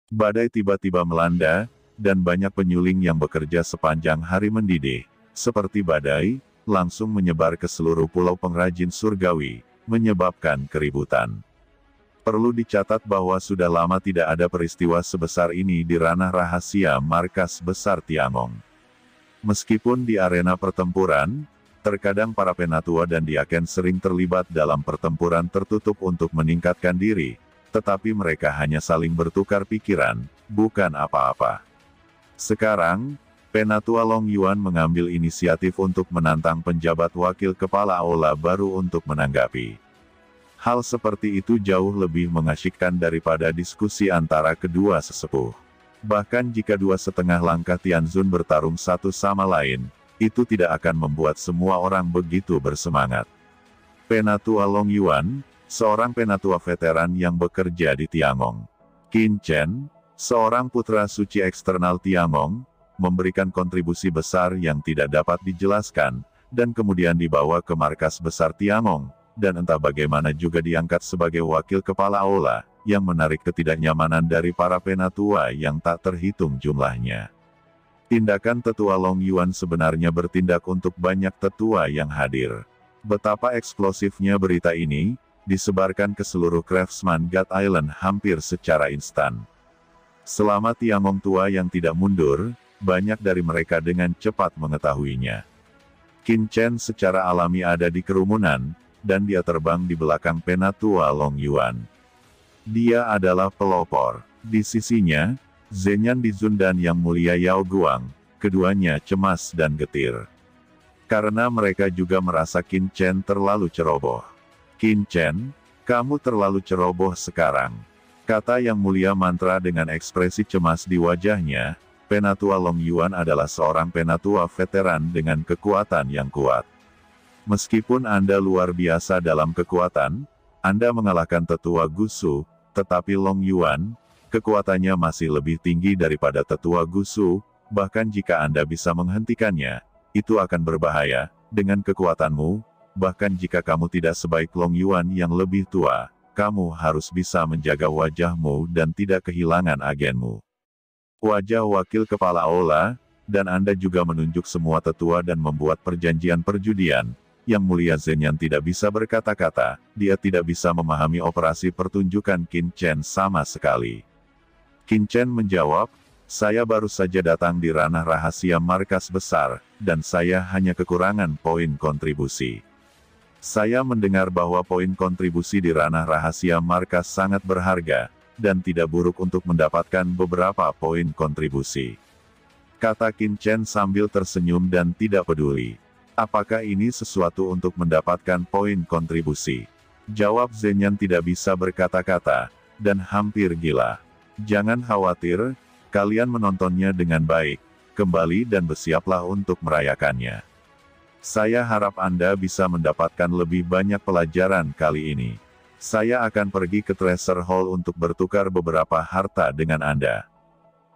Badai tiba-tiba melanda, dan banyak penyuling yang bekerja sepanjang hari mendidih, seperti badai, langsung menyebar ke seluruh pulau pengrajin surgawi, menyebabkan keributan. Perlu dicatat bahwa sudah lama tidak ada peristiwa sebesar ini di ranah rahasia markas besar Tiangong. Meskipun di arena pertempuran, terkadang para penatua dan diaken sering terlibat dalam pertempuran tertutup untuk meningkatkan diri, tetapi mereka hanya saling bertukar pikiran, bukan apa-apa. Sekarang, Penatua Long Yuan mengambil inisiatif untuk menantang penjabat wakil kepala aula baru untuk menanggapi. Hal seperti itu jauh lebih mengasyikkan daripada diskusi antara kedua sesepuh. Bahkan jika 2,5 langkah Tianzun bertarung satu sama lain, itu tidak akan membuat semua orang begitu bersemangat. Penatua Long Yuan, seorang penatua veteran yang bekerja di Tiangong. Qin Chen, seorang putra suci eksternal Tiangong, memberikan kontribusi besar yang tidak dapat dijelaskan, dan kemudian dibawa ke markas besar Tiangong, dan entah bagaimana juga diangkat sebagai wakil kepala aula, yang menarik ketidaknyamanan dari para penatua yang tak terhitung jumlahnya. Tindakan tetua Long Yuan sebenarnya bertindak untuk banyak tetua yang hadir. Betapa eksplosifnya berita ini, disebarkan ke seluruh Craftsman God Island hampir secara instan. Selama Tiangong tua yang tidak mundur, banyak dari mereka dengan cepat mengetahuinya. Qin Chen secara alami ada di kerumunan, dan dia terbang di belakang Penatua Long Yuan. Dia adalah pelopor. Di sisinya, Zhenyan Dizun dan Yang Mulia Yao Guang, keduanya cemas dan getir. Karena mereka juga merasa Qin Chen terlalu ceroboh. Qin Chen, kamu terlalu ceroboh sekarang, kata Yang Mulia Mantra dengan ekspresi cemas di wajahnya. Penatua Long Yuan adalah seorang penatua veteran dengan kekuatan yang kuat. Meskipun Anda luar biasa dalam kekuatan, Anda mengalahkan tetua Gusu, tetapi Long Yuan, kekuatannya masih lebih tinggi daripada tetua Gusu, bahkan jika Anda bisa menghentikannya, itu akan berbahaya, dengan kekuatanmu, bahkan jika kamu tidak sebaik Long Yuan yang lebih tua, kamu harus bisa menjaga wajahmu dan tidak kehilangan agenmu. Wajah wakil kepala aula, dan Anda juga menunjuk semua tetua dan membuat perjanjian perjudian. Yang Mulia Zhenyan tidak bisa berkata-kata, dia tidak bisa memahami operasi pertunjukan Qin Chen sama sekali. Qin Chen menjawab, saya baru saja datang di ranah rahasia markas besar, dan saya hanya kekurangan poin kontribusi. Saya mendengar bahwa poin kontribusi di ranah rahasia markas sangat berharga, dan tidak buruk untuk mendapatkan beberapa poin kontribusi. Kata Qin Chen sambil tersenyum dan tidak peduli. Apakah ini sesuatu untuk mendapatkan poin kontribusi? Jawab Zhenyan tidak bisa berkata-kata, dan hampir gila. Jangan khawatir, kalian menontonnya dengan baik, kembali dan bersiaplah untuk merayakannya. Saya harap Anda bisa mendapatkan lebih banyak pelajaran kali ini. Saya akan pergi ke Treasure Hall untuk bertukar beberapa harta dengan Anda.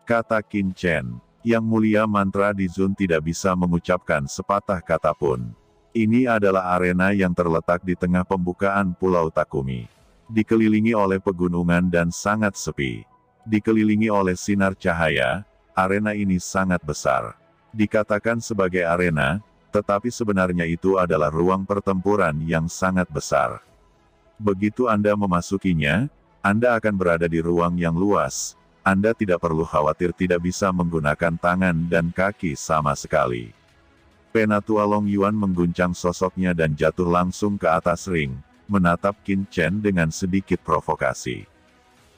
Kata Qin Chen. Yang Mulia Mantra Dizun tidak bisa mengucapkan sepatah kata pun. Ini adalah arena yang terletak di tengah pembukaan Pulau Takumi. Dikelilingi oleh pegunungan dan sangat sepi. Dikelilingi oleh sinar cahaya, arena ini sangat besar. Dikatakan sebagai arena, tetapi sebenarnya itu adalah ruang pertempuran yang sangat besar. Begitu Anda memasukinya, Anda akan berada di ruang yang luas. Anda tidak perlu khawatir tidak bisa menggunakan tangan dan kaki sama sekali. Penatua Long Yuan mengguncang sosoknya dan jatuh langsung ke atas ring, menatap Qin Chen dengan sedikit provokasi.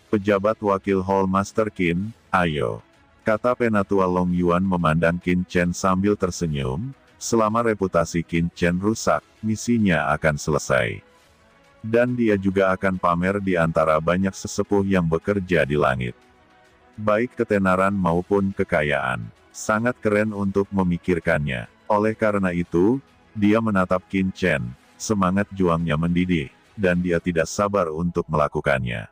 Pejabat wakil Hall Master Qin, ayo. Kata Penatua Long Yuan memandang Qin Chen sambil tersenyum, selama reputasi Qin Chen rusak, misinya akan selesai. Dan dia juga akan pamer di antara banyak sesepuh yang bekerja di langit. Baik ketenaran maupun kekayaan. Sangat keren untuk memikirkannya. Oleh karena itu, dia menatap Qin Chen, semangat juangnya mendidih, dan dia tidak sabar untuk melakukannya.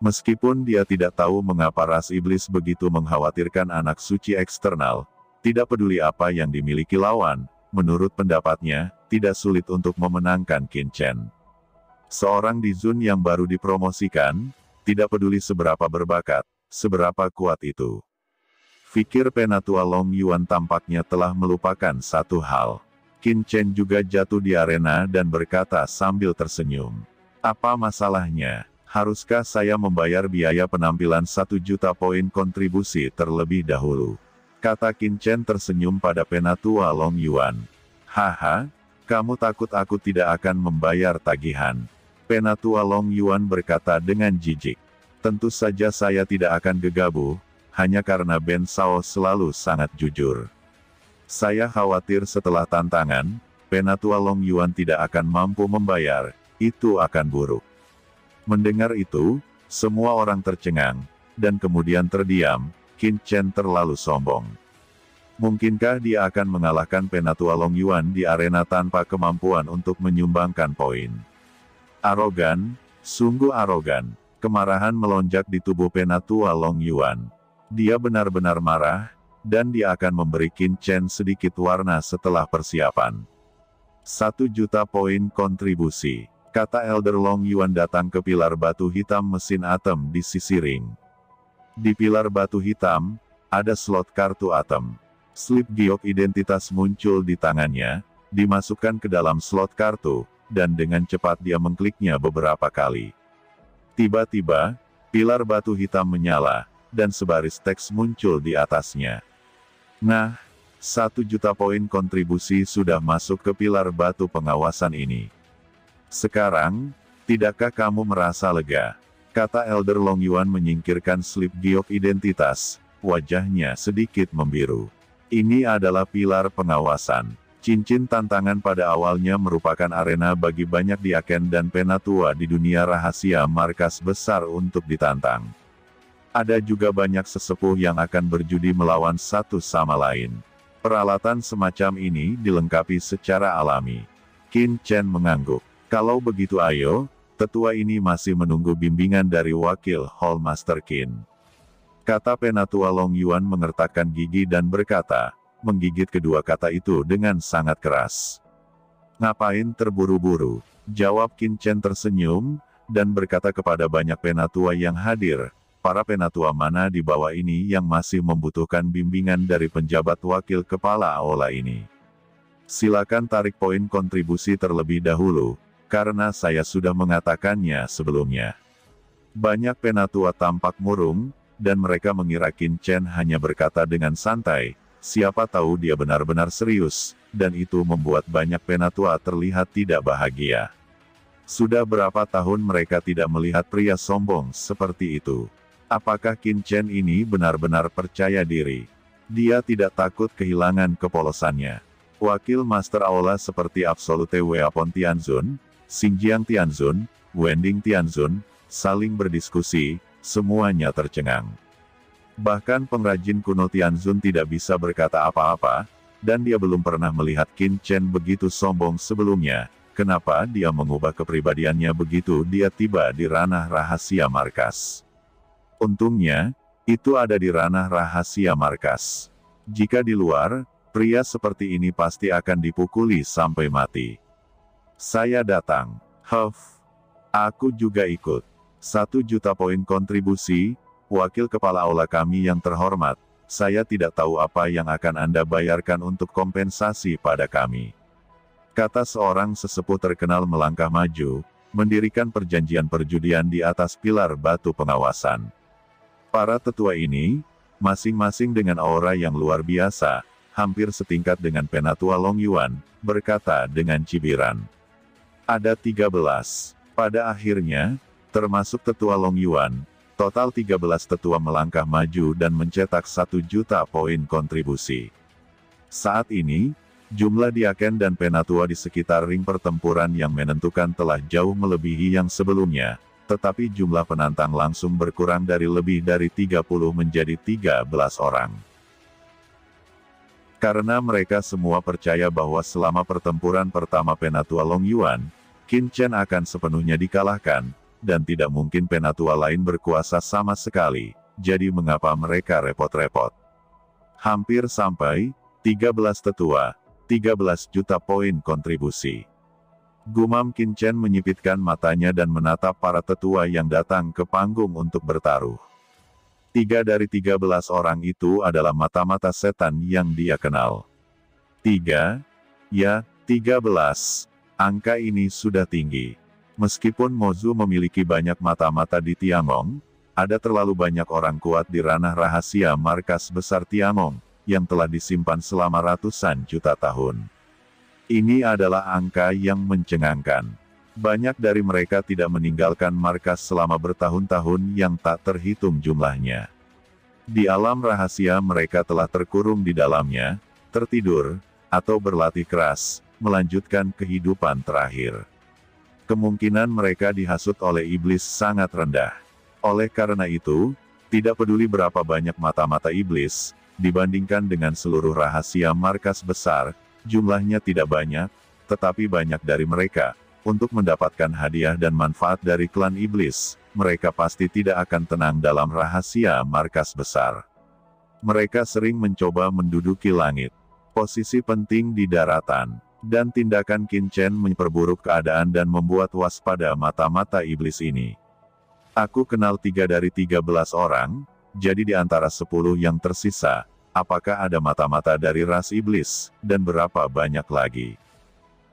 Meskipun dia tidak tahu mengapa ras iblis begitu mengkhawatirkan anak suci eksternal, tidak peduli apa yang dimiliki lawan, menurut pendapatnya, tidak sulit untuk memenangkan Qin Chen. Seorang Dizun yang baru dipromosikan, tidak peduli seberapa berbakat, seberapa kuat itu. Fikir Penatua Long Yuan tampaknya telah melupakan satu hal. Qin Chen juga jatuh di arena dan berkata sambil tersenyum. Apa masalahnya? Haruskah saya membayar biaya penampilan 1 juta poin kontribusi terlebih dahulu? Kata Qin Chen tersenyum pada Penatua Long Yuan. Haha, kamu takut aku tidak akan membayar tagihan? Penatua Long Yuan berkata dengan jijik. Tentu saja saya tidak akan gegabah, hanya karena Ben Sao selalu sangat jujur. Saya khawatir setelah tantangan, Penatua Long Yuan tidak akan mampu membayar, itu akan buruk. Mendengar itu, semua orang tercengang, dan kemudian terdiam. Qin Chen terlalu sombong. Mungkinkah dia akan mengalahkan Penatua Long Yuan di arena tanpa kemampuan untuk menyumbangkan poin? Arogan, sungguh arogan. Kemarahan melonjak di tubuh Penatua Long Yuan. Dia benar-benar marah, dan dia akan memberi Qin Chen sedikit warna setelah persiapan. 1 juta poin kontribusi, kata Elder Long Yuan datang ke pilar batu hitam mesin atom di sisi ring. Di pilar batu hitam, ada slot kartu atom. Slip giok identitas muncul di tangannya, dimasukkan ke dalam slot kartu, dan dengan cepat dia mengkliknya beberapa kali. Tiba-tiba, pilar batu hitam menyala, dan sebaris teks muncul di atasnya. Nah, 1 juta poin kontribusi sudah masuk ke pilar batu pengawasan ini. Sekarang, tidakkah kamu merasa lega? Kata Elder Long Yuan menyingkirkan slip giok identitas, wajahnya sedikit membiru. Ini adalah pilar pengawasan. Cincin tantangan pada awalnya merupakan arena bagi banyak diaken dan penatua di dunia rahasia markas besar untuk ditantang. Ada juga banyak sesepuh yang akan berjudi melawan satu sama lain. Peralatan semacam ini dilengkapi secara alami. Qin Chen mengangguk. Kalau begitu ayo, tetua ini masih menunggu bimbingan dari wakil Hall Master Qin. Kata Penatua Long Yuan mengertakkan gigi dan berkata, menggigit kedua kata itu dengan sangat keras. Ngapain terburu-buru? Jawab Qin Chen tersenyum, dan berkata kepada banyak penatua yang hadir, para penatua mana di bawah ini yang masih membutuhkan bimbingan dari penjabat wakil kepala aula ini? Silakan tarik poin kontribusi terlebih dahulu, karena saya sudah mengatakannya sebelumnya. Banyak penatua tampak murung, dan mereka mengira Qin Chen hanya berkata dengan santai. Siapa tahu dia benar-benar serius, dan itu membuat banyak penatua terlihat tidak bahagia. Sudah berapa tahun mereka tidak melihat pria sombong seperti itu? Apakah Qin Chen ini benar-benar percaya diri? Dia tidak takut kehilangan kepolosannya. Wakil Master Aula seperti Absolute Weapon Tianzun, Xingjiang Tianzun, Wending Tianzun, saling berdiskusi, semuanya tercengang. Bahkan pengrajin kuno Tianzun tidak bisa berkata apa-apa, dan dia belum pernah melihat Qin Chen begitu sombong sebelumnya. Kenapa dia mengubah kepribadiannya begitu dia tiba di ranah rahasia markas? Untungnya, itu ada di ranah rahasia markas. Jika di luar, pria seperti ini pasti akan dipukuli sampai mati. Saya datang. Aku juga ikut. 1 juta poin kontribusi. Wakil kepala aula kami yang terhormat, saya tidak tahu apa yang akan Anda bayarkan untuk kompensasi pada kami. Kata seorang sesepuh terkenal melangkah maju, mendirikan perjanjian perjudian di atas pilar batu pengawasan. Para tetua ini, masing-masing dengan aura yang luar biasa, hampir setingkat dengan Penatua Long Yuan, berkata dengan cibiran. Ada 13. Pada akhirnya, termasuk tetua Long Yuan, total 13 tetua melangkah maju dan mencetak 1 juta poin kontribusi. Saat ini, jumlah diaken dan penatua di sekitar ring pertempuran yang menentukan telah jauh melebihi yang sebelumnya, tetapi jumlah penantang langsung berkurang dari lebih dari 30 menjadi 13 orang. Karena mereka semua percaya bahwa selama pertempuran pertama Penatua Long Yuan, Qin Chen akan sepenuhnya dikalahkan, dan tidak mungkin penatua lain berkuasa sama sekali, jadi mengapa mereka repot-repot? Hampir sampai, 13 tetua, 13 juta poin kontribusi. Gumam Qin Chen menyipitkan matanya dan menatap para tetua yang datang ke panggung untuk bertaruh. 3 dari 13 orang itu adalah mata-mata setan yang dia kenal. 3? Ya, 13. Angka ini sudah tinggi. Meskipun Mozu memiliki banyak mata-mata di Tiangong, ada terlalu banyak orang kuat di ranah rahasia markas besar Tiangong, yang telah disimpan selama ratusan juta tahun. Ini adalah angka yang mencengangkan. Banyak dari mereka tidak meninggalkan markas selama bertahun-tahun yang tak terhitung jumlahnya. Di alam rahasia mereka telah terkurung di dalamnya, tertidur, atau berlatih keras, melanjutkan kehidupan terakhir. Kemungkinan mereka dihasut oleh iblis sangat rendah. Oleh karena itu, tidak peduli berapa banyak mata-mata iblis, dibandingkan dengan seluruh rahasia markas besar, jumlahnya tidak banyak, tetapi banyak dari mereka. Untuk mendapatkan hadiah dan manfaat dari klan iblis, mereka pasti tidak akan tenang dalam rahasia markas besar. Mereka sering mencoba menduduki langit, posisi penting di daratan, dan tindakan Qin Chen memperburuk keadaan dan membuat waspada mata-mata iblis ini. Aku kenal 3 dari 13 orang, jadi di antara 10 yang tersisa, apakah ada mata-mata dari ras iblis, dan berapa banyak lagi?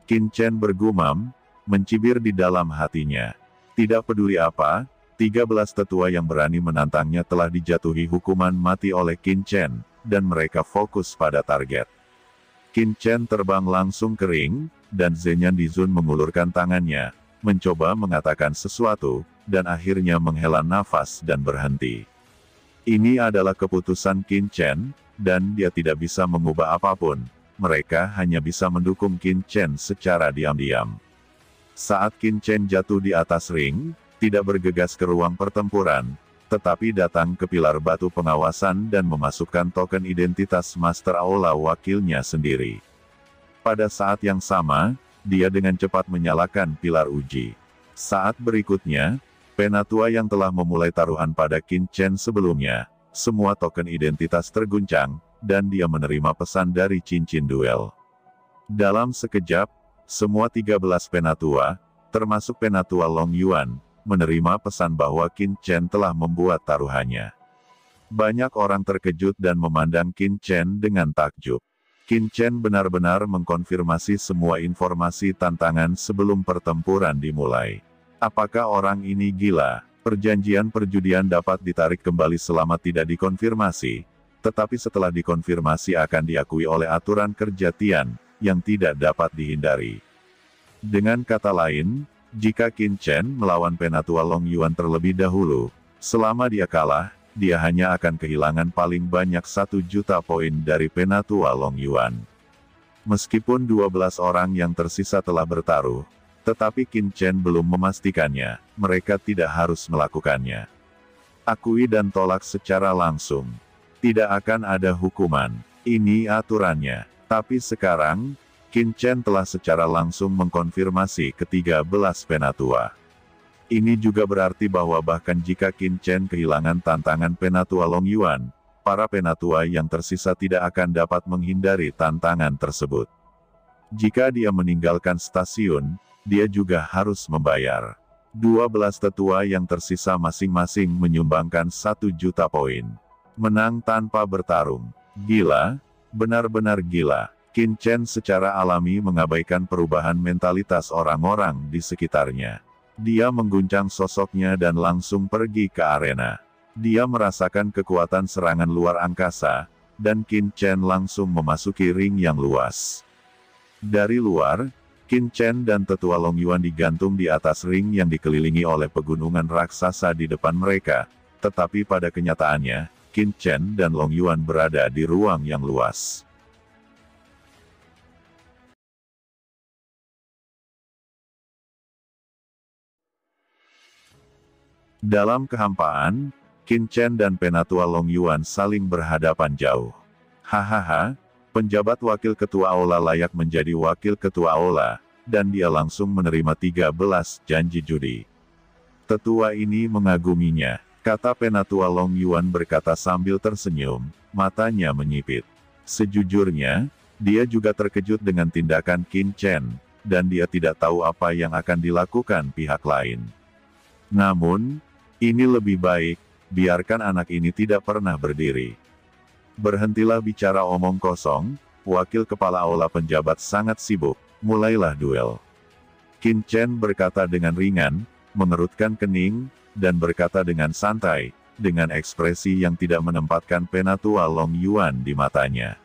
Qin Chen bergumam, mencibir di dalam hatinya. Tidak peduli apa, 13 tetua yang berani menantangnya telah dijatuhi hukuman mati oleh Qin Chen, dan mereka fokus pada target. Qin Chen terbang langsung ke ring, dan Zhenyan Dizun mengulurkan tangannya, mencoba mengatakan sesuatu, dan akhirnya menghela nafas dan berhenti. Ini adalah keputusan Qin Chen, dan dia tidak bisa mengubah apapun. Mereka hanya bisa mendukung Qin Chen secara diam-diam. Saat Qin Chen jatuh di atas ring, tidak bergegas ke ruang pertempuran, tetapi datang ke pilar batu pengawasan dan memasukkan token identitas Master Aula wakilnya sendiri. Pada saat yang sama, dia dengan cepat menyalakan pilar uji. Saat berikutnya, Penatua yang telah memulai taruhan pada Qin Chen sebelumnya, semua token identitas terguncang, dan dia menerima pesan dari cincin duel. Dalam sekejap, semua 13 penatua, termasuk Penatua Long Yuan, menerima pesan bahwa Qin Chen telah membuat taruhannya. Banyak orang terkejut dan memandang Qin Chen dengan takjub. Qin Chen benar-benar mengkonfirmasi semua informasi tantangan sebelum pertempuran dimulai. Apakah orang ini gila? Perjanjian perjudian dapat ditarik kembali selama tidak dikonfirmasi, tetapi setelah dikonfirmasi akan diakui oleh aturan kerja Tian, yang tidak dapat dihindari. Dengan kata lain, jika Qin Chen melawan Penatua Long Yuan terlebih dahulu, selama dia kalah, dia hanya akan kehilangan paling banyak 1 juta poin dari Penatua Long Yuan. Meskipun 12 orang yang tersisa telah bertaruh, tetapi Qin Chen belum memastikannya, mereka tidak harus melakukannya. Akui dan tolak secara langsung. Tidak akan ada hukuman. Ini aturannya. Tapi sekarang, Qin Chen telah secara langsung mengkonfirmasi ke-13 penatua. Ini juga berarti bahwa bahkan jika Qin Chen kehilangan tantangan Penatua Long Yuan, para penatua yang tersisa tidak akan dapat menghindari tantangan tersebut. Jika dia meninggalkan stasiun, dia juga harus membayar. 12 tetua yang tersisa masing-masing menyumbangkan 1 juta poin. Menang tanpa bertarung. Gila, benar-benar gila. Qin Chen secara alami mengabaikan perubahan mentalitas orang-orang di sekitarnya. Dia mengguncang sosoknya dan langsung pergi ke arena. Dia merasakan kekuatan serangan luar angkasa, dan Qin Chen langsung memasuki ring yang luas. Dari luar, Qin Chen dan Tetua Long Yuan digantung di atas ring yang dikelilingi oleh pegunungan raksasa di depan mereka, tetapi pada kenyataannya, Qin Chen dan Long Yuan berada di ruang yang luas. Dalam kehampaan, Qin Chen dan Penatua Long Yuan saling berhadapan jauh. Hahaha, penjabat wakil ketua aula layak menjadi wakil ketua aula, dan dia langsung menerima 13 janji judi. Tetua ini mengaguminya, kata Penatua Long Yuan berkata sambil tersenyum, matanya menyipit. Sejujurnya, dia juga terkejut dengan tindakan Qin Chen, dan dia tidak tahu apa yang akan dilakukan pihak lain. Namun, ini lebih baik, biarkan anak ini tidak pernah berdiri. Berhentilah bicara omong kosong, wakil kepala aula penjabat sangat sibuk, mulailah duel. Qin Chen berkata dengan ringan, mengerutkan kening, dan berkata dengan santai, dengan ekspresi yang tidak menempatkan Penatua Long Yuan di matanya.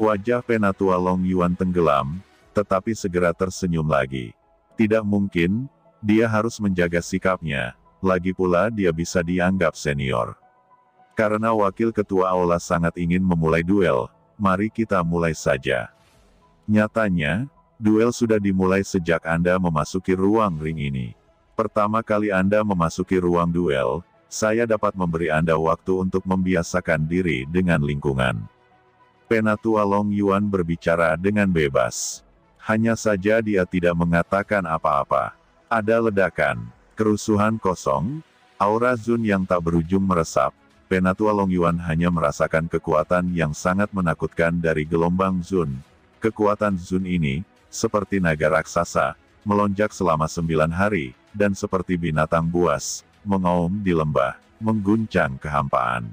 Wajah Penatua Long Yuan tenggelam, tetapi segera tersenyum lagi. Tidak mungkin, dia harus menjaga sikapnya, lagi pula dia bisa dianggap senior. Karena wakil ketua aula sangat ingin memulai duel, mari kita mulai saja. Nyatanya, duel sudah dimulai sejak Anda memasuki ruang ring ini. Pertama kali Anda memasuki ruang duel, saya dapat memberi Anda waktu untuk membiasakan diri dengan lingkungan. Penatua Long Yuan berbicara dengan bebas. Hanya saja dia tidak mengatakan apa-apa. Ada ledakan, kerusuhan kosong, aura Zun yang tak berujung meresap. Penatua Long Yuan hanya merasakan kekuatan yang sangat menakutkan dari gelombang Zun. Kekuatan Zun ini, seperti naga raksasa, melonjak selama 9 hari, dan seperti binatang buas, mengaum di lembah, mengguncang kehampaan.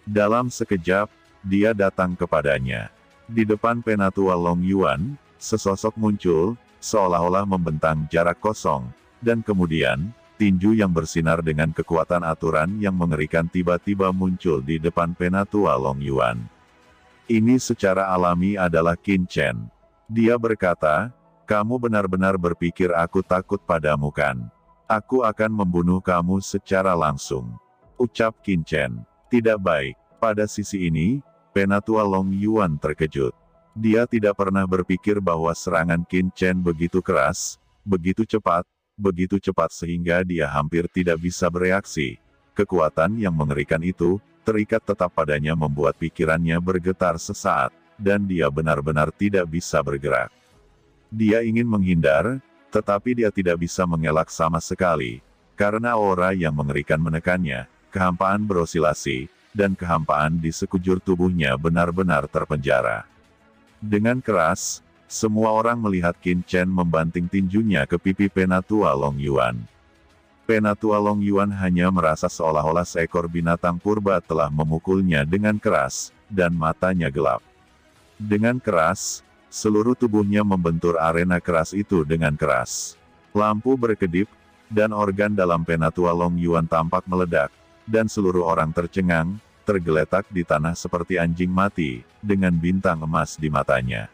Dalam sekejap, dia datang kepadanya. Di depan Penatua Long Yuan, sesosok muncul, seolah-olah membentang jarak kosong, dan kemudian, tinju yang bersinar dengan kekuatan aturan yang mengerikan tiba-tiba muncul di depan Penatua Long Yuan. Ini secara alami adalah Qin Chen. Dia berkata, kamu benar-benar berpikir aku takut padamu kan? Aku akan membunuh kamu secara langsung. Ucap Qin Chen. Tidak baik. Pada sisi ini, Penatua Long Yuan terkejut. Dia tidak pernah berpikir bahwa serangan Qin Chen begitu keras, begitu cepat sehingga dia hampir tidak bisa bereaksi. Kekuatan yang mengerikan itu, terikat tetap padanya membuat pikirannya bergetar sesaat, dan dia benar-benar tidak bisa bergerak. Dia ingin menghindar, tetapi dia tidak bisa mengelak sama sekali, karena aura yang mengerikan menekannya, kehampaan berosilasi, dan kehampaan di sekujur tubuhnya benar-benar terpenjara. Dengan keras, semua orang melihat Qin Chen membanting tinjunya ke pipi Penatua Long Yuan. Penatua Long Yuan hanya merasa seolah-olah seekor binatang purba telah memukulnya dengan keras, dan matanya gelap. Dengan keras, seluruh tubuhnya membentur arena keras itu dengan keras. Lampu berkedip, dan organ dalam Penatua Long Yuan tampak meledak, dan seluruh orang tercengang, tergeletak di tanah seperti anjing mati, dengan bintang emas di matanya.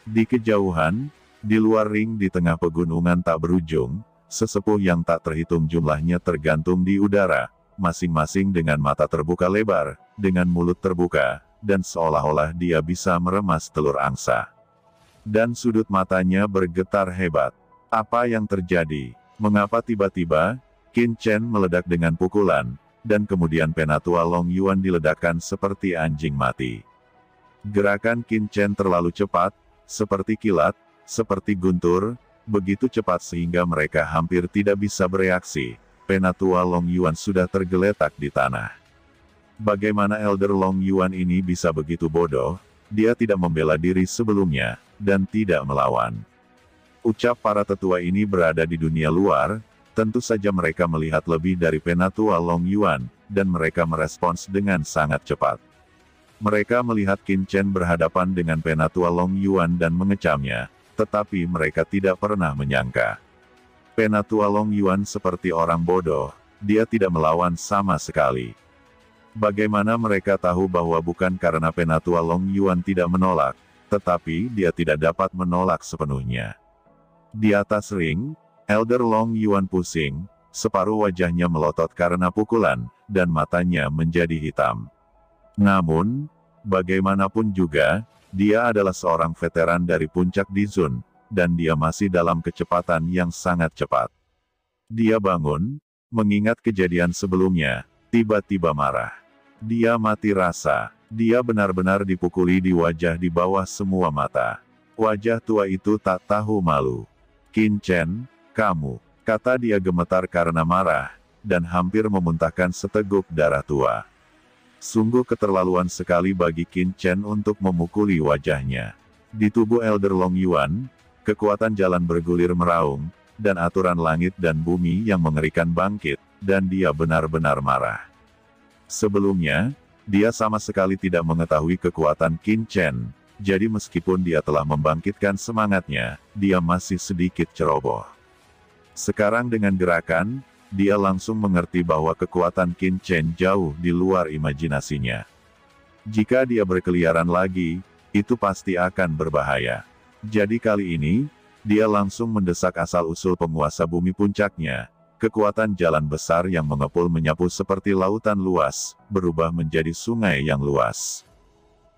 Di kejauhan, di luar ring di tengah pegunungan tak berujung, sesepuh yang tak terhitung jumlahnya tergantung di udara, masing-masing dengan mata terbuka lebar, dengan mulut terbuka, dan seolah-olah dia bisa meremas telur angsa. Dan sudut matanya bergetar hebat. Apa yang terjadi? Mengapa tiba-tiba, Qin Chen meledak dengan pukulan, dan kemudian Penatua Long Yuan diledakkan seperti anjing mati. Gerakan Qin Chen terlalu cepat, seperti kilat, seperti guntur, begitu cepat sehingga mereka hampir tidak bisa bereaksi. Penatua Long Yuan sudah tergeletak di tanah. Bagaimana Elder Long Yuan ini bisa begitu bodoh? Dia tidak membela diri sebelumnya, dan tidak melawan. Ucap para tetua ini berada di dunia luar, tentu saja mereka melihat lebih dari Penatua Long Yuan, dan mereka merespons dengan sangat cepat. Mereka melihat Qin Chen berhadapan dengan Penatua Long Yuan dan mengecamnya, tetapi mereka tidak pernah menyangka. Penatua Long Yuan seperti orang bodoh, dia tidak melawan sama sekali. Bagaimana mereka tahu bahwa bukan karena Penatua Long Yuan tidak menolak, tetapi dia tidak dapat menolak sepenuhnya. Di atas ring, Elder Long Yuan pusing, separuh wajahnya melotot karena pukulan, dan matanya menjadi hitam. Namun, bagaimanapun juga, dia adalah seorang veteran dari puncak Dizun, dan dia masih dalam kecepatan yang sangat cepat. Dia bangun, mengingat kejadian sebelumnya, tiba-tiba marah. Dia mati rasa, dia benar-benar dipukuli di wajah di bawah semua mata. Wajah tua itu tak tahu malu. Qin Chen, kamu, kata dia gemetar karena marah, dan hampir memuntahkan seteguk darah tua. Sungguh keterlaluan sekali bagi Qin Chen untuk memukuli wajahnya. Di tubuh Elder Long Yuan, kekuatan jalan bergulir meraung, dan aturan langit dan bumi yang mengerikan bangkit, dan dia benar-benar marah. Sebelumnya, dia sama sekali tidak mengetahui kekuatan Qin Chen, jadi meskipun dia telah membangkitkan semangatnya, dia masih sedikit ceroboh. Sekarang dengan gerakan, dia langsung mengerti bahwa kekuatan Qin Chen jauh di luar imajinasinya. Jika dia berkeliaran lagi, itu pasti akan berbahaya. Jadi kali ini, dia langsung mendesak asal-usul penguasa bumi puncaknya. Kekuatan jalan besar yang mengepul menyapu seperti lautan luas, berubah menjadi sungai yang luas.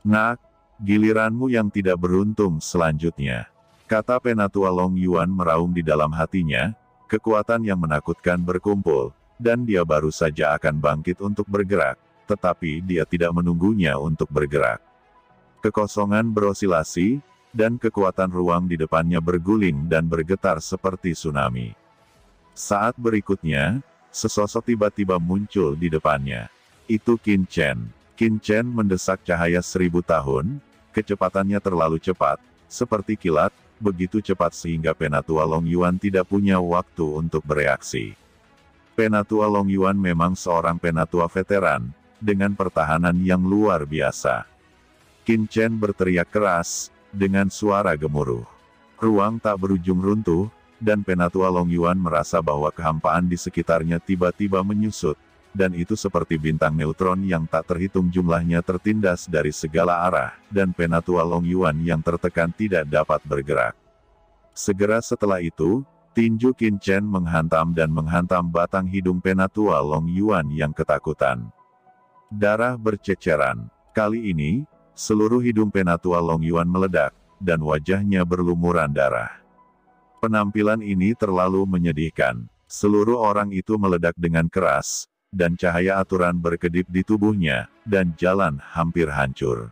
Nak, giliranmu yang tidak beruntung selanjutnya. Kata Penatua Long Yuan meraung di dalam hatinya, kekuatan yang menakutkan berkumpul, dan dia baru saja akan bangkit untuk bergerak, tetapi dia tidak menunggunya untuk bergerak. Kekosongan berosilasi, dan kekuatan ruang di depannya berguling dan bergetar seperti tsunami. Saat berikutnya, sesosok tiba-tiba muncul di depannya. Itu Qin Chen. Qin Chen mendesak cahaya 1000 tahun, kecepatannya terlalu cepat, seperti kilat, begitu cepat sehingga Penatua Long Yuan tidak punya waktu untuk bereaksi. Penatua Long Yuan memang seorang penatua veteran, dengan pertahanan yang luar biasa. Qin Chen berteriak keras, dengan suara gemuruh. Ruang tak berujung runtuh, dan Penatua Long Yuan merasa bahwa kehampaan di sekitarnya tiba-tiba menyusut, dan itu seperti bintang neutron yang tak terhitung jumlahnya tertindas dari segala arah, dan Penatua Long Yuan yang tertekan tidak dapat bergerak. Segera setelah itu, tinju Qin Chen menghantam batang hidung Penatua Long Yuan yang ketakutan. Darah berceceran. Kali ini, seluruh hidung Penatua Long Yuan meledak, dan wajahnya berlumuran darah. Penampilan ini terlalu menyedihkan. Seluruh orang itu meledak dengan keras, dan cahaya aturan berkedip di tubuhnya, dan jalan hampir hancur.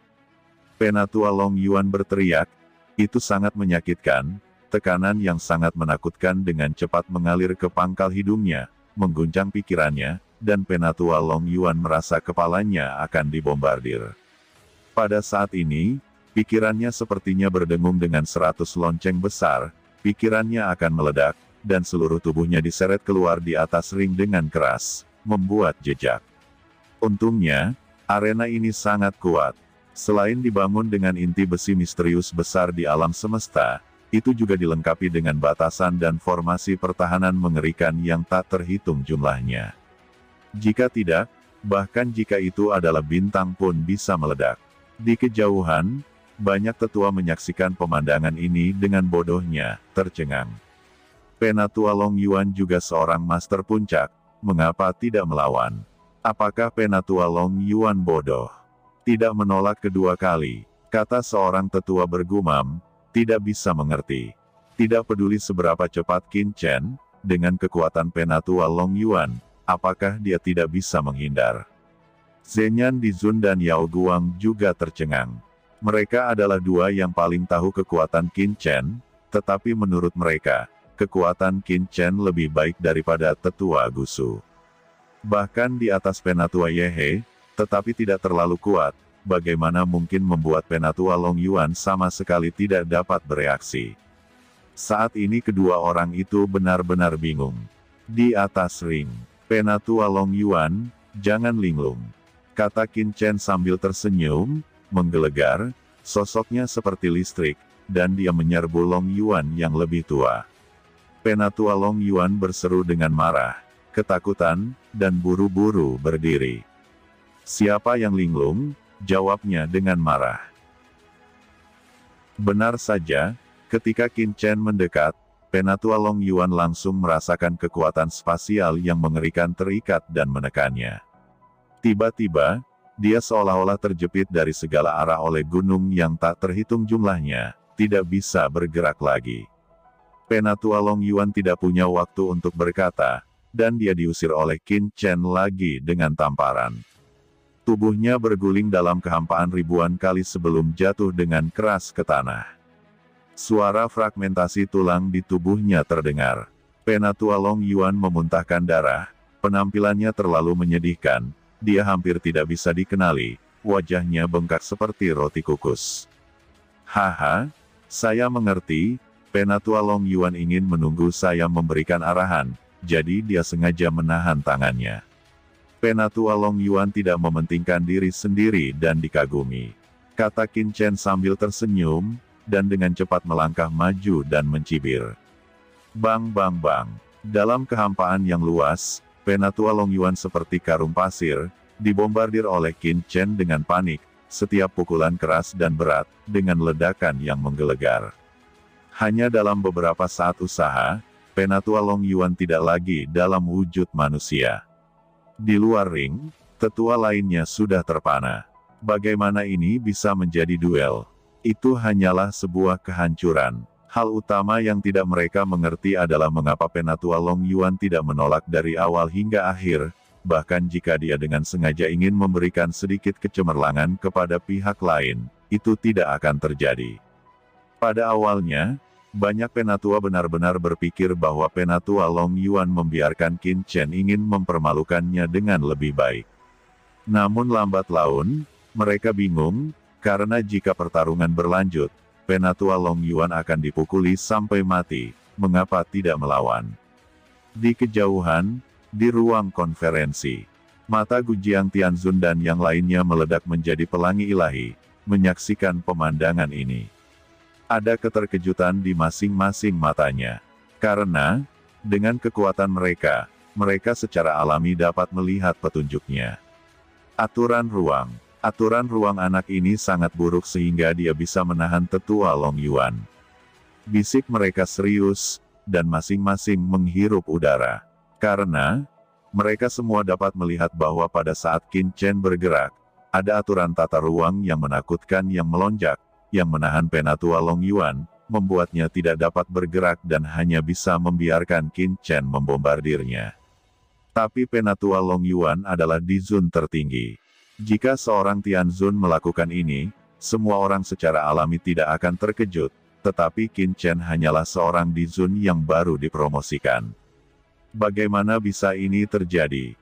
Penatua Long Yuan berteriak, itu sangat menyakitkan, tekanan yang sangat menakutkan dengan cepat mengalir ke pangkal hidungnya, mengguncang pikirannya, dan Penatua Long Yuan merasa kepalanya akan dibombardir. Pada saat ini, pikirannya sepertinya berdengung dengan 100 lonceng besar, pikirannya akan meledak, dan seluruh tubuhnya diseret keluar di atas ring dengan keras, membuat jejak. Untungnya, arena ini sangat kuat. Selain dibangun dengan inti besi misterius besar di alam semesta, itu juga dilengkapi dengan batasan dan formasi pertahanan mengerikan yang tak terhitung jumlahnya. Jika tidak, bahkan jika itu adalah bintang pun bisa meledak. Di kejauhan, banyak tetua menyaksikan pemandangan ini dengan bodohnya, tercengang. Penatua Long Yuan juga seorang master puncak, mengapa tidak melawan? Apakah Penatua Long Yuan bodoh? Tidak menolak kedua kali, kata seorang tetua bergumam, tidak bisa mengerti. Tidak peduli seberapa cepat Qin Chen, dengan kekuatan Penatua Long Yuan, apakah dia tidak bisa menghindar? Zhenyan Dizun dan Yao Guang juga tercengang. Mereka adalah dua yang paling tahu kekuatan Qin Chen, tetapi menurut mereka, kekuatan Qin Chen lebih baik daripada tetua Gusu. Bahkan di atas Penatua Yehe, tetapi tidak terlalu kuat, bagaimana mungkin membuat Penatua Long Yuan sama sekali tidak dapat bereaksi. Saat ini kedua orang itu benar-benar bingung. Di atas ring, Penatua Long Yuan, jangan linglung, kata Qin Chen sambil tersenyum, menggelegar, sosoknya seperti listrik, dan dia menyerbu Long Yuan yang lebih tua. Penatua Long Yuan berseru dengan marah, ketakutan, dan buru-buru berdiri. Siapa yang linglung? Jawabnya dengan marah. Benar saja, ketika Qin Chen mendekat, Penatua Long Yuan langsung merasakan kekuatan spasial yang mengerikan terikat dan menekannya. Tiba-tiba, dia seolah-olah terjepit dari segala arah oleh gunung yang tak terhitung jumlahnya, tidak bisa bergerak lagi. Penatua Long Yuan tidak punya waktu untuk berkata, dan dia diusir oleh Qin Chen lagi dengan tamparan. Tubuhnya berguling dalam kehampaan ribuan kali sebelum jatuh dengan keras ke tanah. Suara fragmentasi tulang di tubuhnya terdengar. Penatua Long Yuan memuntahkan darah, penampilannya terlalu menyedihkan, dia hampir tidak bisa dikenali, wajahnya bengkak seperti roti kukus. Haha, saya mengerti, Penatua Long Yuan ingin menunggu saya memberikan arahan, jadi dia sengaja menahan tangannya. Penatua Long Yuan tidak mementingkan diri sendiri dan dikagumi, kata Qin Chen sambil tersenyum, dan dengan cepat melangkah maju dan mencibir. Bang bang bang. Dalam kehampaan yang luas, Penatua Long Yuan seperti karung pasir, dibombardir oleh Qin Chen dengan panik, setiap pukulan keras dan berat, dengan ledakan yang menggelegar. Hanya dalam beberapa saat usaha, Penatua Long Yuan tidak lagi dalam wujud manusia. Di luar ring, tetua lainnya sudah terpana. Bagaimana ini bisa menjadi duel? Itu hanyalah sebuah kehancuran. Hal utama yang tidak mereka mengerti adalah mengapa Penatua Long Yuan tidak menolak dari awal hingga akhir, bahkan jika dia dengan sengaja ingin memberikan sedikit kecemerlangan kepada pihak lain, itu tidak akan terjadi. Pada awalnya, banyak penatua benar-benar berpikir bahwa Penatua Long Yuan membiarkan Qin Chen ingin mempermalukannya dengan lebih baik. Namun lambat laun, mereka bingung, karena jika pertarungan berlanjut, Penatua Long Yuan akan dipukuli sampai mati, mengapa tidak melawan? Di kejauhan, di ruang konferensi, mata Gujiang Tianzun dan yang lainnya meledak menjadi pelangi ilahi, menyaksikan pemandangan ini. Ada keterkejutan di masing-masing matanya. Karena, dengan kekuatan mereka, mereka secara alami dapat melihat petunjuknya. Aturan ruang anak ini sangat buruk sehingga dia bisa menahan tetua Long Yuan. Bisik mereka serius, dan masing-masing menghirup udara. Karena, mereka semua dapat melihat bahwa pada saat Qin Chen bergerak, ada aturan tata ruang yang menakutkan yang melonjak, yang menahan Penatua Long Yuan, membuatnya tidak dapat bergerak dan hanya bisa membiarkan Qin Chen membombardirnya. Tapi Penatua Long Yuan adalah Dizun tertinggi. Jika seorang Tianzun melakukan ini, semua orang secara alami tidak akan terkejut, tetapi Qin Chen hanyalah seorang Dizun yang baru dipromosikan. Bagaimana bisa ini terjadi?